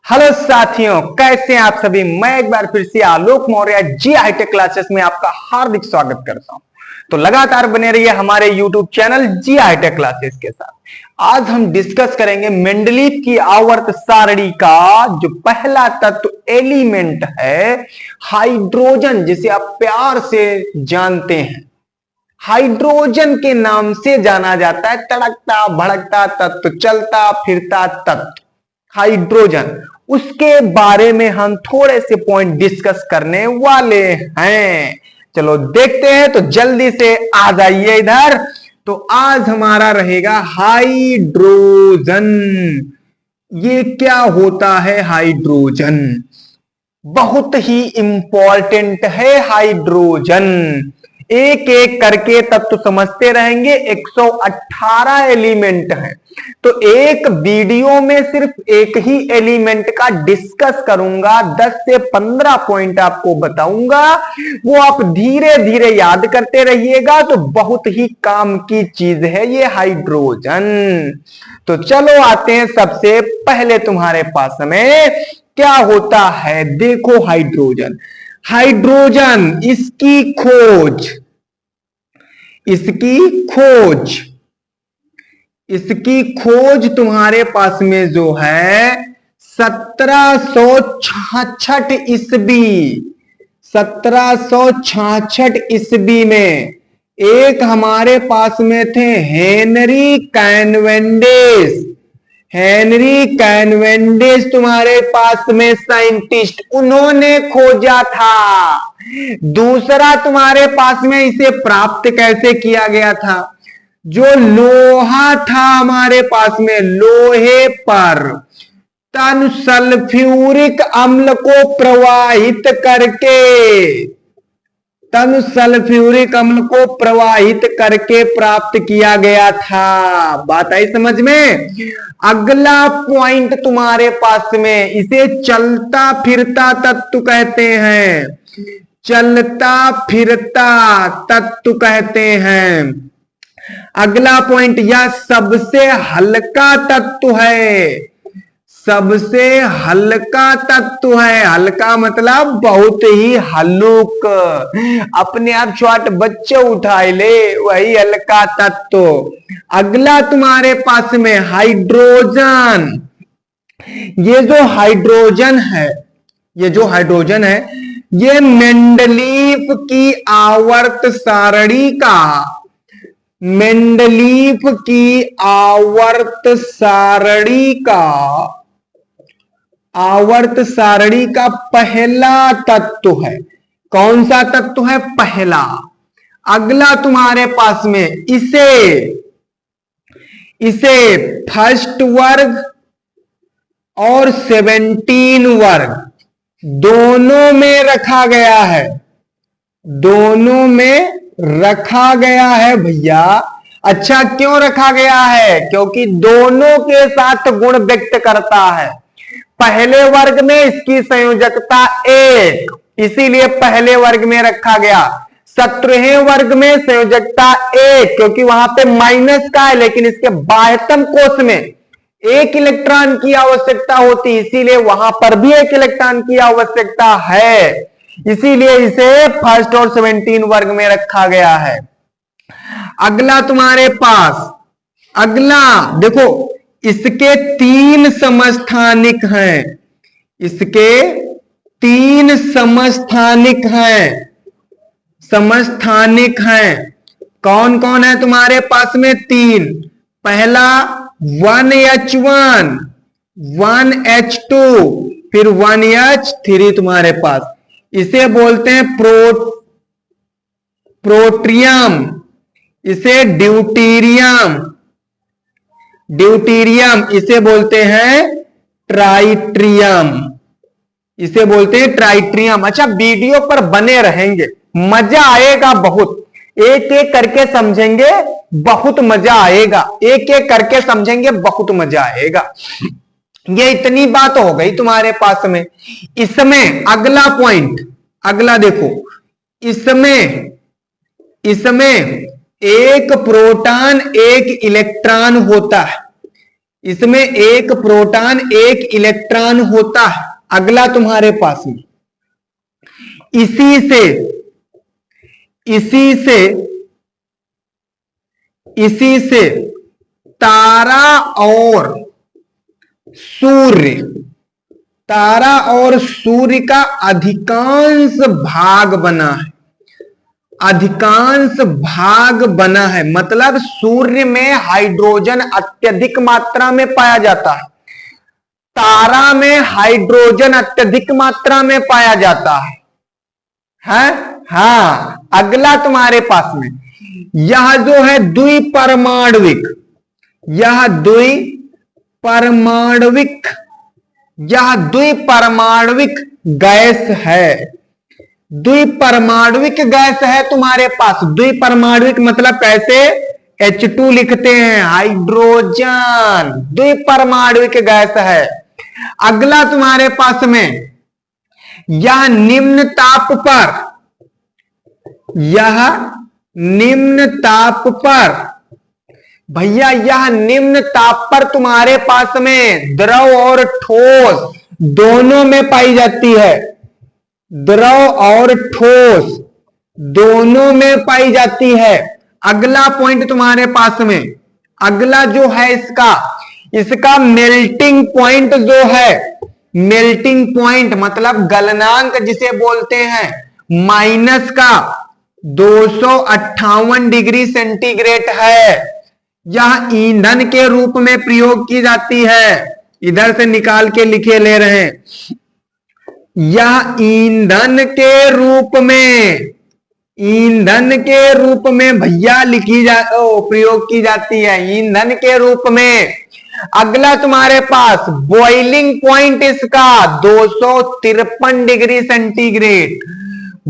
Hello साथियों, कैसे हैं आप सभी। मैं एक बार फिर से आलोक मौर्य जी हाईटेक क्लासेस में आपका हार्दिक स्वागत करता हूं। तो लगातार बने रहिए हमारे यूट्यूब चैनल जी हाईटेक क्लासेस के साथ। आज हम डिस्कस करेंगे मेंडलीव की आवर्त सारणी का जो पहला तत्व एलिमेंट है हाइड्रोजन, जिसे आप प्यार से जानते हैं, हाइड्रोजन के नाम से जाना जाता है। तड़कता भड़कता तत्व, चलता फिरता तत्व हाइड्रोजन। उसके बारे में हम थोड़े से पॉइंट डिस्कस करने वाले हैं। चलो देखते हैं, तो जल्दी से आ जाइए इधर। तो आज हमारा रहेगा हाइड्रोजन। ये क्या होता है हाइड्रोजन? बहुत ही इंपॉर्टेंट है हाइड्रोजन। एक एक करके तत्व समझते रहेंगे। 118 एलिमेंट हैं, तो एक वीडियो में सिर्फ एक ही एलिमेंट का डिस्कस करूंगा। 10 से 15 पॉइंट आपको बताऊंगा, वो आप धीरे धीरे याद करते रहिएगा। तो बहुत ही काम की चीज है ये हाइड्रोजन। तो चलो आते हैं सबसे पहले तुम्हारे पास में क्या होता है। देखो हाइड्रोजन, हाइड्रोजन इसकी खोज, इसकी खोज तुम्हारे पास में जो है 1766 ईस्वी, 1766 ईस्वी में एक हमारे पास में थे हेनरी कैनवेंडिश। हेनरी कैनवेंडिश तुम्हारे पास में साइंटिस्ट, उन्होंने खोजा था। दूसरा तुम्हारे पास में इसे प्राप्त कैसे किया गया था? जो लोहा था हमारे पास में, लोहे पर तन सल्फ्यूरिक अम्ल को प्रवाहित करके, तन सल्फ्यूरिक अम्ल को प्रवाहित करके प्राप्त किया गया था। बात आई समझ में? अगला पॉइंट तुम्हारे पास में, इसे चलता फिरता तत्व कहते हैं। चलता फिरता तत्व कहते हैं। अगला पॉइंट, यह सबसे हल्का तत्व है। सबसे हल्का तत्व है। हल्का मतलब बहुत ही हल्लुक, अपने आप छोटे बच्चे उठाए ले, वही हल्का तत्व। अगला तुम्हारे पास में हाइड्रोजन। ये जो हाइड्रोजन है, ये जो हाइड्रोजन है, ये मेंडलीव की आवर्त सारणी का, मेंडलीव की आवर्त सारणी का, आवर्त सारणी का पहला तत्व है। कौन सा तत्व है? पहला। अगला तुम्हारे पास में इसे फर्स्ट वर्ग और 17 वर्ग दोनों में रखा गया है। दोनों में रखा गया है भैया। अच्छा, क्यों रखा गया है? क्योंकि दोनों के साथ गुण व्यक्त करता है। पहले वर्ग में इसकी संयोजकता 1, इसीलिए पहले वर्ग में रखा गया। 17वें वर्ग में संयोजकता 1, क्योंकि वहां पे माइनस का है, लेकिन इसके बाह्यतम कोश में 1 इलेक्ट्रॉन की आवश्यकता होती, इसीलिए वहां पर भी 1 इलेक्ट्रॉन की आवश्यकता है। इसीलिए इसे फर्स्ट और 17 वर्ग में रखा गया है। अगला तुम्हारे पास, अगला देखो, इसके 3 समस्थानिक हैं। इसके 3 समस्थानिक हैं। समस्थानिक हैं। कौन कौन है तुम्हारे पास में? 3। पहला 1H1, 1H2, फिर 1H3 तुम्हारे पास। इसे बोलते हैं प्रोट्रियम, इसे ड्यूटीरियम, ड्यूटीरियम, इसे बोलते हैं ट्राइट्रियम, इसे बोलते हैं ट्राइट्रियम। अच्छा, वीडियो पर बने रहेंगे, मजा आएगा बहुत। एक एक करके समझेंगे, बहुत मजा आएगा। एक एक करके समझेंगे, बहुत मजा आएगा। ये इतनी बात हो गई तुम्हारे पास में। इसमें अगला पॉइंट, अगला देखो, इसमें एक प्रोटॉन 1 इलेक्ट्रॉन होता है। इसमें एक प्रोटॉन एक इलेक्ट्रॉन होता है। अगला तुम्हारे पास में इसी से तारा और सूर्य का अधिकांश भाग बना है। मतलब सूर्य में हाइड्रोजन अत्यधिक मात्रा में पाया जाता है, तारा में हाइड्रोजन अत्यधिक मात्रा में पाया जाता है। हाँ, अगला तुम्हारे पास में यह जो है द्विपरमाणविक गैस है। द्विपरमाणविक गैस है तुम्हारे पास। द्विपरमाणविक मतलब कैसे? H2 लिखते हैं, हाइड्रोजन, द्विपरमाणविक गैस है। अगला तुम्हारे पास में यह निम्न ताप पर तुम्हारे पास में द्रव और ठोस दोनों में पाई जाती है। द्रव और ठोस दोनों में पाई जाती है। अगला पॉइंट तुम्हारे पास में, अगला जो है इसका मेल्टिंग पॉइंट जो है, मेल्टिंग पॉइंट मतलब गलनांक जिसे बोलते हैं, माइनस का 258 डिग्री सेंटीग्रेड है। यह ईंधन के रूप में प्रयोग की जाती है। इधर से निकाल के लिखे ले रहे हैं, यह ईंधन के रूप में भैया प्रयोग की जाती है, ईंधन के रूप में। अगला तुम्हारे पास बॉइलिंग पॉइंट इसका 253 degree centigrade,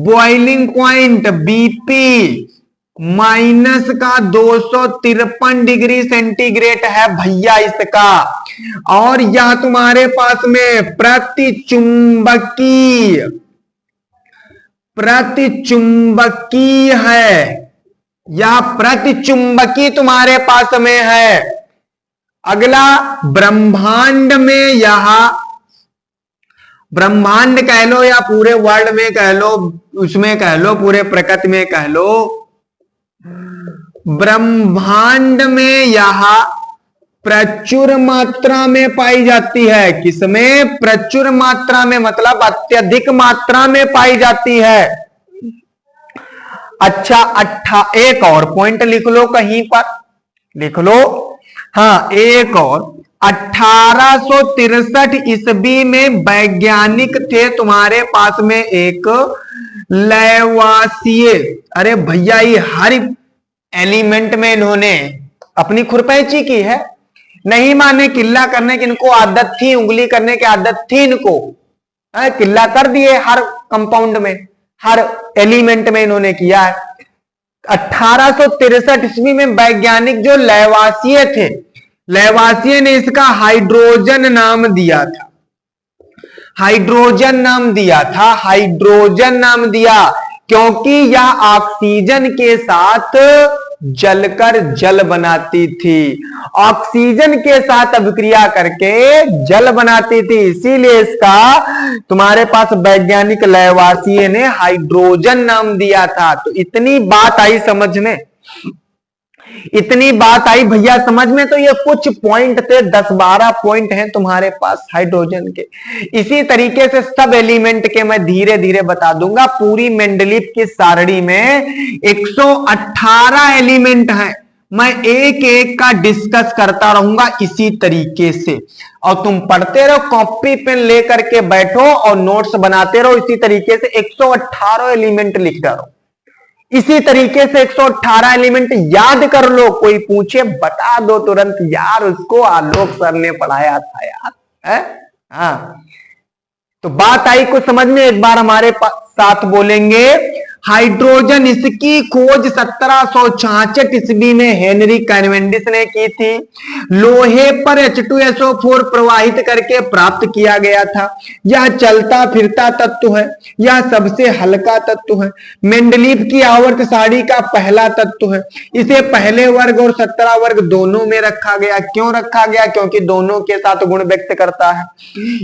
boiling point BP minus का 253 डिग्री सेंटीग्रेड है भैया इसका। और यह तुम्हारे पास में प्रतिचुंबकीय है, यह प्रतिचुंबकीय तुम्हारे पास में है। अगला ब्रह्मांड कह लो या पूरे वर्ल्ड में कह लो, उसमें कह लो, पूरे प्रकृति में कह लो, ब्रह्मांड में यह प्रचुर मात्रा में पाई जाती है। किसमें? प्रचुर मात्रा में, मतलब अत्यधिक मात्रा में पाई जाती है। अच्छा, एक और पॉइंट लिख लो, कहीं पर लिख लो। हाँ, एक और 1863 ईस्वी में वैज्ञानिक थे तुम्हारे पास में एक लैवासिए। अरे भैया, ये हर एलिमेंट में इन्होंने अपनी खुरपैची की है। नहीं माने किल्ला करने की इनको आदत थी, उंगली करने की आदत थी इनको, किल्ला कर दिए हर कंपाउंड में, हर एलिमेंट में इन्होंने किया है। 1863 ईस्वी में वैज्ञानिक जो लैवासिए थे, लैवासिए ने इसका हाइड्रोजन नाम दिया था, हाइड्रोजन नाम दिया क्योंकि यह ऑक्सीजन के साथ जलकर जल बनाती थी, ऑक्सीजन के साथ अभिक्रिया करके जल बनाती थी। इसीलिए इसका तुम्हारे पास वैज्ञानिक लैवासिए ने हाइड्रोजन नाम दिया था। तो इतनी बात आई समझ में, इतनी बात आई भैया समझ में। तो ये कुछ पॉइंट थे, 10-12 पॉइंट हैं तुम्हारे पास हाइड्रोजन के। इसी तरीके से सब एलिमेंट के मैं धीरे धीरे बता दूंगा। पूरी मेंडलीव की सारणी में 118 एलिमेंट हैं, मैं एक एक का डिस्कस करता रहूंगा इसी तरीके से। और तुम पढ़ते रहो, कॉपी पेन लेकर के बैठो और नोट्स बनाते रहो इसी तरीके से। 118 एलिमेंट लिखता रहो इसी तरीके से। 118 एलिमेंट याद कर लो, कोई पूछे बता दो तुरंत, यार उसको आलोक सर ने पढ़ाया था यार, है? हाँ, तो बात आई कुछ समझ में। एक बार हमारे साथ बोलेंगे, हाइड्रोजन, इसकी खोज 1766 ईस्वी में हेनरी कैवेंडिश ने की थी। लोहे पर H2SO4 प्रवाहित करके प्राप्त किया गया था। यह चलता फिरता तत्व है, यह सबसे हल्का तत्व है, मेंडलीफ की आवर्त सारणी का पहला तत्व है। इसे पहले वर्ग और 17 वर्ग दोनों में रखा गया। क्यों रखा गया? क्योंकि दोनों के साथ गुण व्यक्त करता है।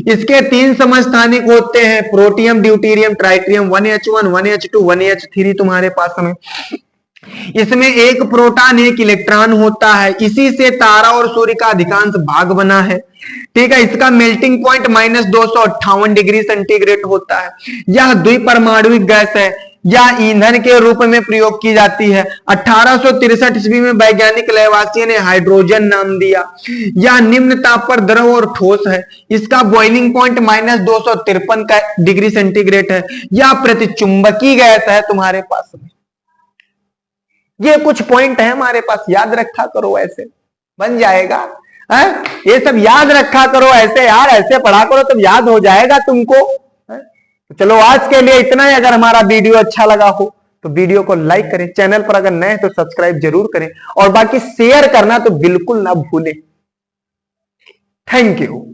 इसके 3 समस्थानिक होते हैं, protium, deuterium, ट्राइटिरियम, 1H1, 1H2, 1H3 तुम्हारे पास में। इसमें एक प्रोटॉन, एक इलेक्ट्रॉन होता है। इसी से तारा और सूर्य का अधिकांश भाग बना है। ठीक है, इसका मेल्टिंग पॉइंट -258 डिग्री सेंटीग्रेड होता है। यह द्विपरमाणुविक गैस है, यह ईंधन के रूप में प्रयोग की जाती है। 1863 ईस्वी में वैज्ञानिक लेवासिये ने हाइड्रोजन नाम दिया। यह निम्न ताप पर द्रव और ठोस है। इसका बॉइलिंग पॉइंट -253 डिग्री सेंटीग्रेड है। यह प्रतिचुंबकीय गैस है तुम्हारे पास में। ये कुछ पॉइंट है हमारे पास, याद रखा करो, ऐसे बन जाएगा है? ये सब याद रखा करो ऐसे यार, ऐसे पढ़ा करो तब याद हो जाएगा तुमको है? तो चलो आज के लिए इतना ही। अगर हमारा वीडियो अच्छा लगा हो तो वीडियो को लाइक करें, चैनल पर अगर नए हैं तो सब्सक्राइब जरूर करें, और बाकी शेयर करना तो बिल्कुल ना भूलें। Thank you.